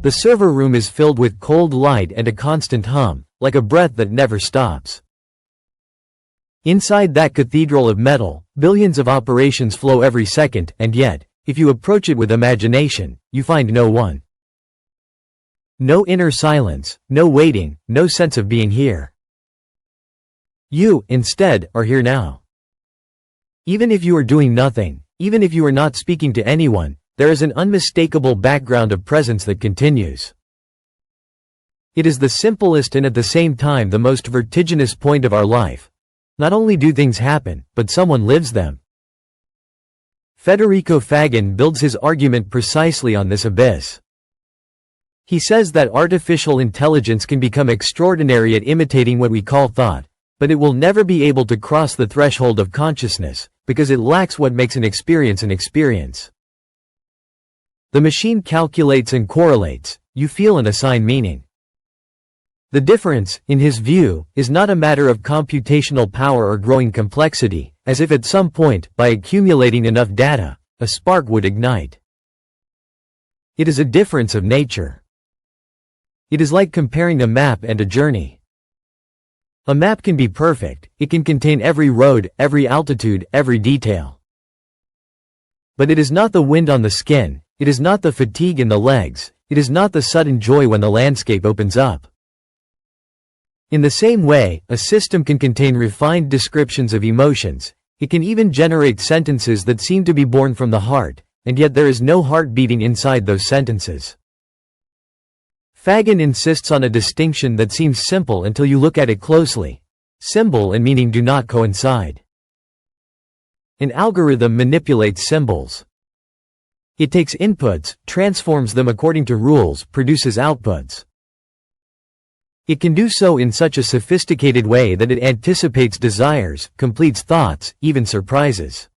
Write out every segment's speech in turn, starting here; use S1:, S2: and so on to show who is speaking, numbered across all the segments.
S1: The server room is filled with cold light and a constant hum, like a breath that never stops. Inside that cathedral of metal, billions of operations flow every second, and yet, if you approach it with imagination, you find no one. No inner silence, no waiting, no sense of being here. You, instead, are here now. Even if you are doing nothing, even if you are not speaking to anyone, there is an unmistakable background of presence that continues. It is the simplest and at the same time the most vertiginous point of our life. Not only do things happen, but someone lives them. Federico Faggin builds his argument precisely on this abyss. He says that artificial intelligence can become extraordinary at imitating what we call thought, but it will never be able to cross the threshold of consciousness, because it lacks what makes an experience an experience. The machine calculates and correlates, you feel and assign meaning. The difference, in his view, is not a matter of computational power or growing complexity, as if at some point, by accumulating enough data, a spark would ignite. It is a difference of nature. It is like comparing a map and a journey. A map can be perfect, it can contain every road, every altitude, every detail. But it is not the wind on the skin, it is not the fatigue in the legs, it is not the sudden joy when the landscape opens up. In the same way, a system can contain refined descriptions of emotions, it can even generate sentences that seem to be born from the heart, and yet there is no heart beating inside those sentences. Faggin insists on a distinction that seems simple until you look at it closely. Symbol and meaning do not coincide. An algorithm manipulates symbols. It takes inputs, transforms them according to rules, produces outputs. It can do so in such a sophisticated way that it anticipates desires, completes thoughts, even surprises.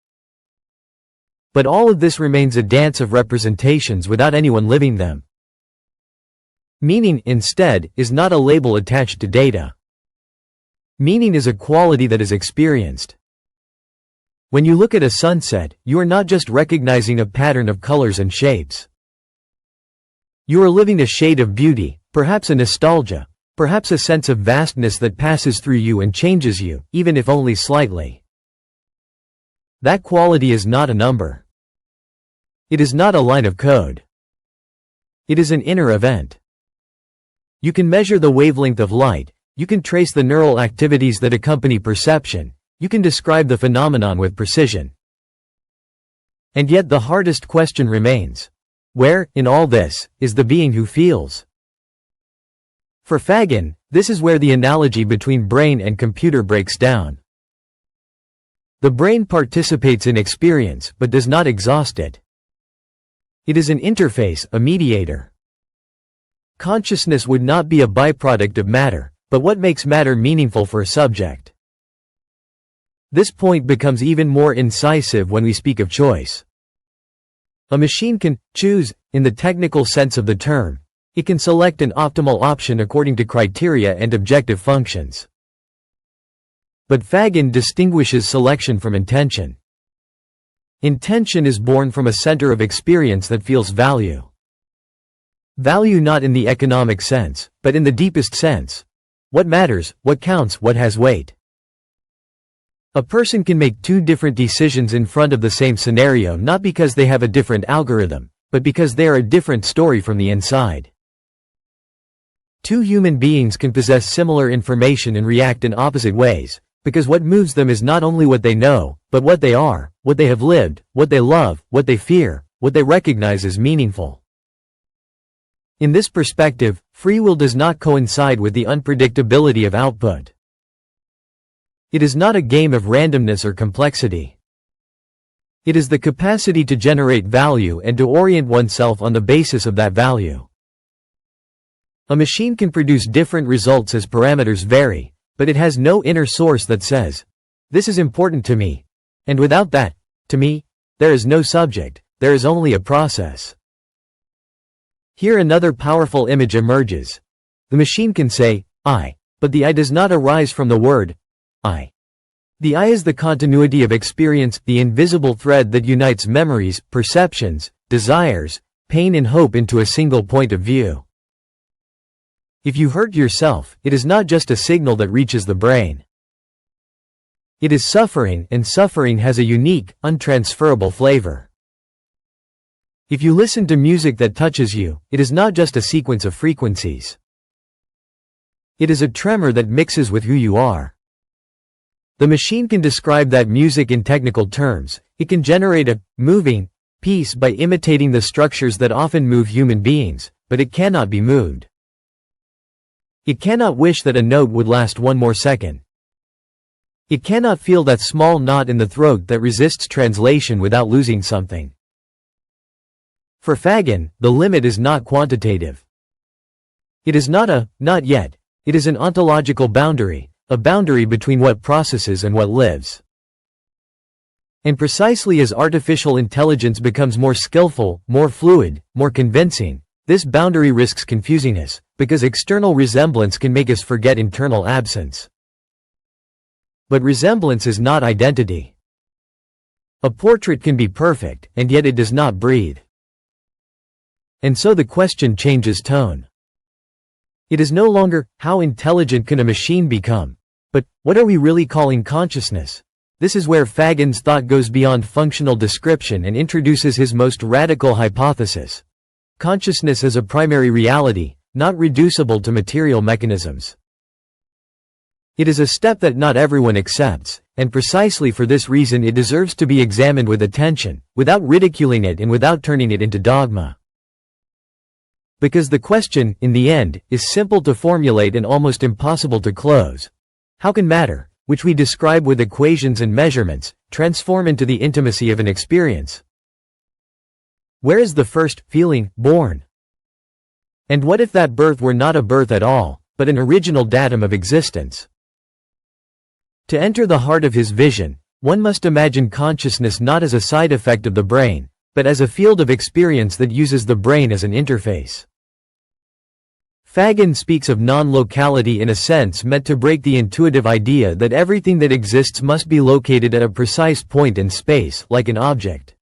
S1: But all of this remains a dance of representations without anyone living them. Meaning, instead, is not a label attached to data. Meaning is a quality that is experienced. When you look at a sunset, you are not just recognizing a pattern of colors and shapes. You are living a shade of beauty, perhaps a nostalgia, perhaps a sense of vastness that passes through you and changes you, even if only slightly. That quality is not a number. It is not a line of code. It is an inner event. You can measure the wavelength of light, you can trace the neural activities that accompany perception, you can describe the phenomenon with precision. And yet the hardest question remains. Where, in all this, is the being who feels? For Faggin, this is where the analogy between brain and computer breaks down. The brain participates in experience but does not exhaust it. It is an interface, a mediator. Consciousness would not be a byproduct of matter, but what makes matter meaningful for a subject. This point becomes even more incisive when we speak of choice. A machine can choose, in the technical sense of the term. It can select an optimal option according to criteria and objective functions. But Faggin distinguishes selection from intention. Intention is born from a center of experience that feels value. Value not in the economic sense, but in the deepest sense. What matters, what counts, what has weight. A person can make two different decisions in front of the same scenario not because they have a different algorithm, but because they are a different story from the inside. Two human beings can possess similar information and react in opposite ways, because what moves them is not only what they know, but what they are, what they have lived, what they love, what they fear, what they recognize as meaningful. In this perspective, free will does not coincide with the unpredictability of output. It is not a game of randomness or complexity. It is the capacity to generate value and to orient oneself on the basis of that value. A machine can produce different results as parameters vary, but it has no inner source that says, "This is important to me," and without that, to me, there is no subject, there is only a process. Here another powerful image emerges. The machine can say, "I," but the I does not arise from the word, I. The I is the continuity of experience, the invisible thread that unites memories, perceptions, desires, pain and hope into a single point of view. If you hurt yourself, it is not just a signal that reaches the brain. It is suffering, and suffering has a unique, untransferable flavor. If you listen to music that touches you, it is not just a sequence of frequencies. It is a tremor that mixes with who you are. The machine can describe that music in technical terms. It can generate a moving piece by imitating the structures that often move human beings, but it cannot be moved. It cannot wish that a note would last one more second. It cannot feel that small knot in the throat that resists translation without losing something. For Faggin, the limit is not quantitative. It is not a not yet. It is an ontological boundary, a boundary between what processes and what lives. And precisely as artificial intelligence becomes more skillful, more fluid, more convincing, this boundary risks confusing us, because external resemblance can make us forget internal absence. But resemblance is not identity. A portrait can be perfect, and yet it does not breathe. And so the question changes tone. It is no longer, how intelligent can a machine become? But, what are we really calling consciousness? This is where Faggin's thought goes beyond functional description and introduces his most radical hypothesis. Consciousness as a primary reality, not reducible to material mechanisms. It is a step that not everyone accepts, and precisely for this reason it deserves to be examined with attention, without ridiculing it and without turning it into dogma. Because the question, in the end, is simple to formulate and almost impossible to close. How can matter, which we describe with equations and measurements, transform into the intimacy of an experience? Where is the first feeling born? And what if that birth were not a birth at all, but an original datum of existence? To enter the heart of his vision, one must imagine consciousness not as a side effect of the brain, but as a field of experience that uses the brain as an interface. Faggin speaks of non-locality in a sense meant to break the intuitive idea that everything that exists must be located at a precise point in space, like an object.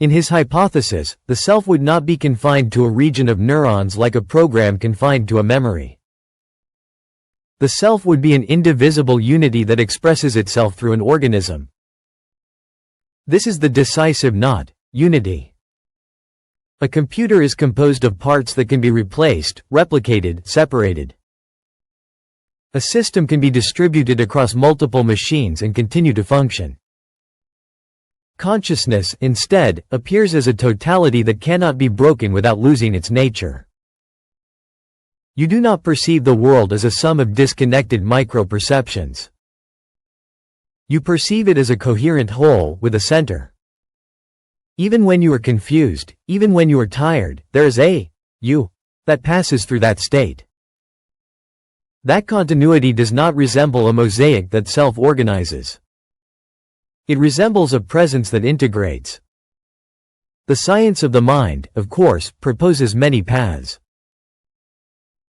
S1: In his hypothesis, the self would not be confined to a region of neurons like a program confined to a memory. The self would be an indivisible unity that expresses itself through an organism. This is the decisive knot, unity. A computer is composed of parts that can be replaced, replicated, separated. A system can be distributed across multiple machines and continue to function. Consciousness, instead, appears as a totality that cannot be broken without losing its nature. You do not perceive the world as a sum of disconnected microperceptions. You perceive it as a coherent whole, with a center. Even when you are confused, even when you are tired, there is a you that passes through that state. That continuity does not resemble a mosaic that self-organizes. It resembles a presence that integrates. The science of the mind, of course, proposes many paths.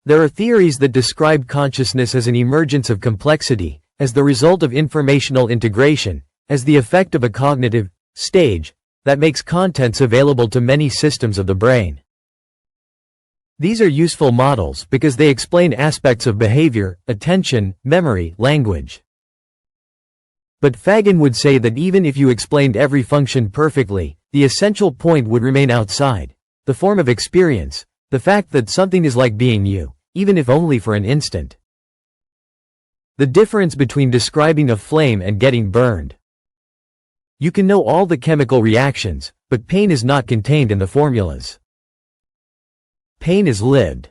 S1: There are theories that describe consciousness as an emergence of complexity, as the result of informational integration, as the effect of a cognitive stage that makes contents available to many systems of the brain. These are useful models because they explain aspects of behavior, attention, memory, language. But Faggin would say that even if you explained every function perfectly, the essential point would remain outside, the form of experience, the fact that something is like being you, even if only for an instant. The difference between describing a flame and getting burned. You can know all the chemical reactions, but pain is not contained in the formulas. Pain is lived.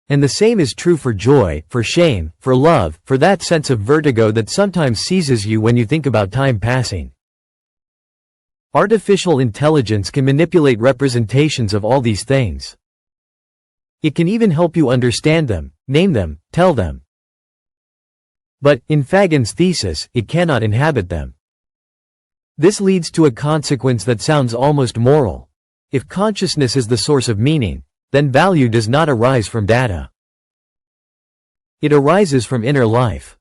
S1: And the same is true for joy, for shame, for love, for that sense of vertigo that sometimes seizes you when you think about time passing. Artificial intelligence can manipulate representations of all these things. It can even help you understand them, name them, tell them. But, in Faggin's thesis, it cannot inhabit them. This leads to a consequence that sounds almost moral. If consciousness is the source of meaning, then value does not arise from data. It arises from inner life.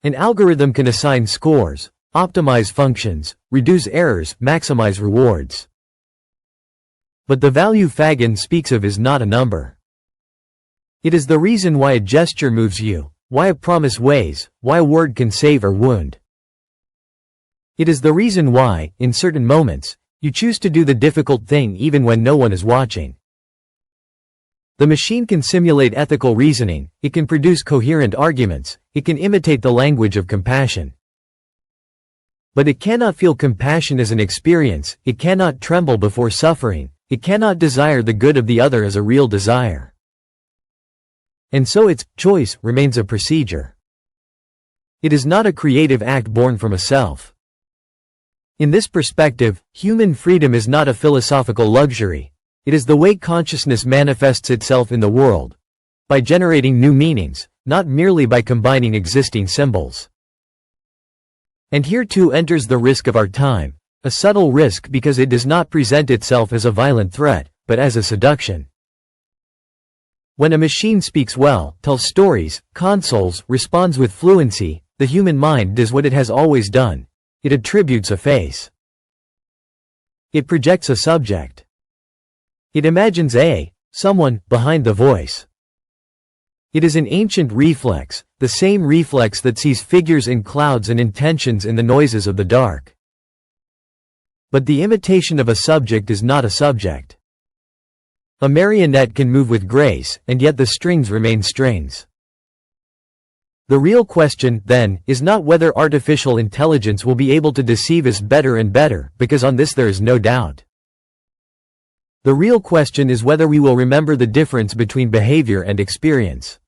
S1: An algorithm can assign scores, optimize functions, reduce errors, maximize rewards. But the value Faggin speaks of is not a number. It is the reason why a gesture moves you, why a promise weighs, why a word can save or wound. It is the reason why, in certain moments, you choose to do the difficult thing even when no one is watching. The machine can simulate ethical reasoning, it can produce coherent arguments, it can imitate the language of compassion. But it cannot feel compassion as an experience, it cannot tremble before suffering, it cannot desire the good of the other as a real desire. And so its choice remains a procedure. It is not a creative act born from a self. In this perspective, human freedom is not a philosophical luxury. It is the way consciousness manifests itself in the world. By generating new meanings, not merely by combining existing symbols. And here too enters the risk of our time, a subtle risk because it does not present itself as a violent threat, but as a seduction. When a machine speaks well, tells stories, consoles, responds with fluency, the human mind does what it has always done. It attributes a face. It projects a subject. It imagines someone, behind the voice. It is an ancient reflex, the same reflex that sees figures in clouds and intentions in the noises of the dark. But the imitation of a subject is not a subject. A marionette can move with grace, and yet the strings remain strings. The real question, then, is not whether artificial intelligence will be able to deceive us better and better, because on this there is no doubt. The real question is whether we will remember the difference between behavior and experience.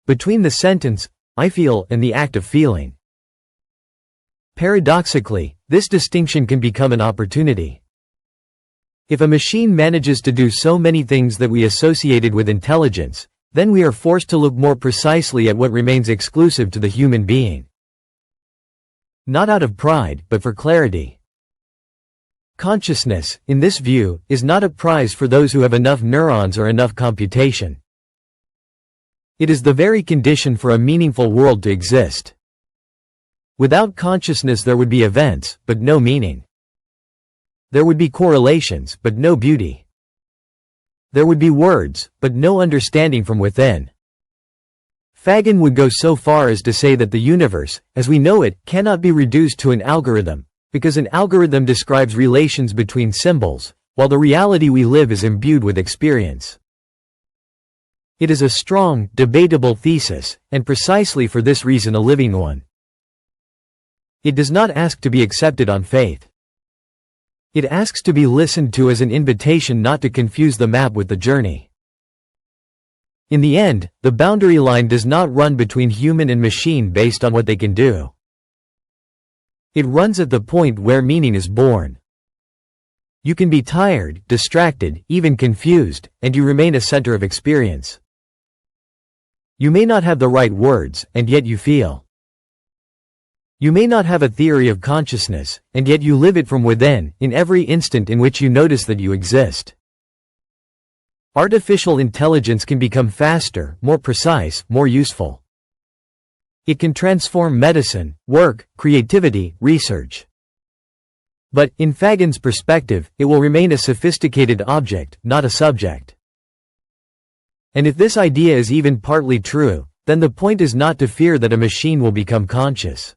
S1: Between the sentence, "I feel," and the act of feeling. Paradoxically, this distinction can become an opportunity. If a machine manages to do so many things that we associated with intelligence, then we are forced to look more precisely at what remains exclusive to the human being. Not out of pride, but for clarity. Consciousness, in this view, is not a prize for those who have enough neurons or enough computation. It is the very condition for a meaningful world to exist. Without consciousness there would be events, but no meaning. There would be correlations, but no beauty. There would be words, but no understanding from within. Faggin would go so far as to say that the universe, as we know it, cannot be reduced to an algorithm, because an algorithm describes relations between symbols, while the reality we live is imbued with experience. It is a strong, debatable thesis, and precisely for this reason a living one. It does not ask to be accepted on faith. It asks to be listened to as an invitation not to confuse the map with the journey. In the end, the boundary line does not run between human and machine based on what they can do. It runs at the point where meaning is born. You can be tired, distracted, even confused, and you remain a center of experience. You may not have the right words, and yet you feel. You may not have a theory of consciousness, and yet you live it from within, in every instant in which you notice that you exist. Artificial intelligence can become faster, more precise, more useful. It can transform medicine, work, creativity, research. But, in Faggin's perspective, it will remain a sophisticated object, not a subject. And if this idea is even partly true, then the point is not to fear that a machine will become conscious.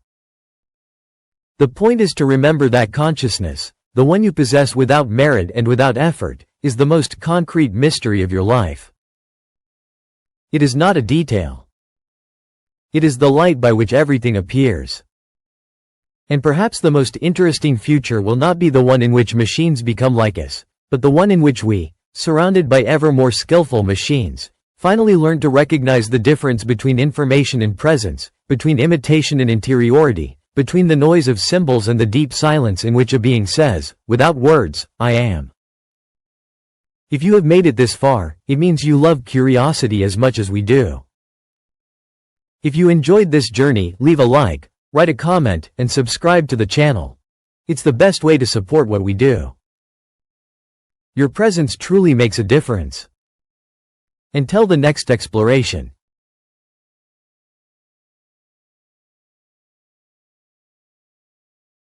S1: The point is to remember that consciousness, the one you possess without merit and without effort, is the most concrete mystery of your life. It is not a detail. It is the light by which everything appears. And perhaps the most interesting future will not be the one in which machines become like us, but the one in which we, surrounded by ever more skillful machines, finally learn to recognize the difference between information and presence, between imitation and interiority, between the noise of symbols and the deep silence in which a being says, without words, I am. If you have made it this far, it means you love curiosity as much as we do. If you enjoyed this journey, leave a like, write a comment, and subscribe to the channel. It's the best way to support what we do. Your presence truly makes a difference. Until the next exploration.